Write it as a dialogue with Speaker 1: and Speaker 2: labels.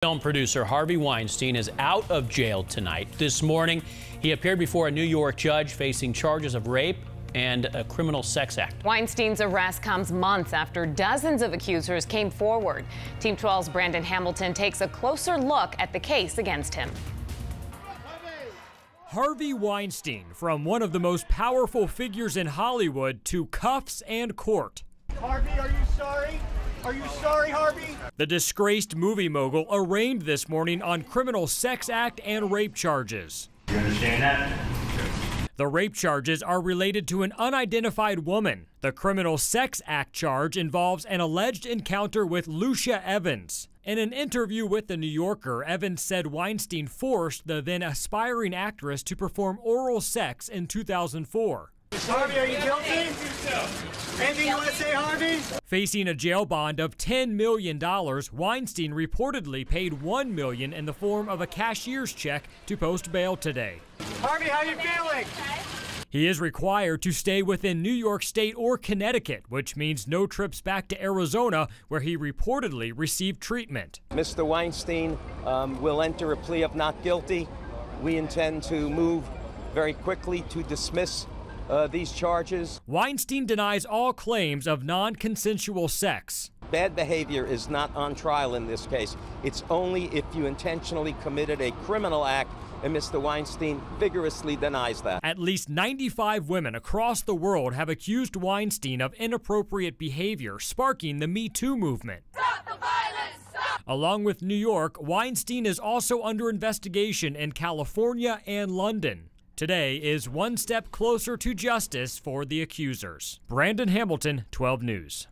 Speaker 1: Film producer Harvey Weinstein is out of jail tonight. This morning, he appeared before a New York judge facing charges of rape and a criminal sex act.
Speaker 2: Weinstein's arrest comes months after dozens of accusers came forward. Team 12's Brandon Hamilton takes a closer look at the case against him.
Speaker 3: Harvey Weinstein, from one of the most powerful figures in Hollywood to cuffs and court.
Speaker 4: Harvey, are you sorry? Are you sorry, Harvey?
Speaker 3: The disgraced movie mogul arraigned this morning on criminal sex act and rape charges.
Speaker 4: You understand that?
Speaker 3: The rape charges are related to an unidentified woman. The criminal sex act charge involves an alleged encounter with Lucia Evans. In an interview with The New Yorker, Evans said Weinstein forced the then aspiring actress to perform oral sex in 2004.
Speaker 4: Harvey, are you guilty? Anything you want to say, Harvey?
Speaker 3: Facing a jail bond of $10 million, Weinstein reportedly paid $1 million in the form of a cashier's check to post bail today.
Speaker 4: Harvey, how you feeling?
Speaker 3: He is required to stay within New York State or Connecticut, which means no trips back to Arizona, where he reportedly received treatment.
Speaker 5: Mr. Weinstein will enter a plea of not guilty. We intend to move very quickly to dismiss these charges.
Speaker 3: Weinstein denies all claims of non-consensual sex.
Speaker 5: Bad behavior is not on trial in this case. It's only if you intentionally committed a criminal act, and Mr. Weinstein vigorously denies that.
Speaker 3: At least 95 women across the world have accused Weinstein of inappropriate behavior, sparking the Me Too movement.
Speaker 6: Stop the violence! Stop!
Speaker 3: Along with New York, Weinstein is also under investigation in California and London. Today is one step closer to justice for the accusers. Brandon Hamilton, 12 News.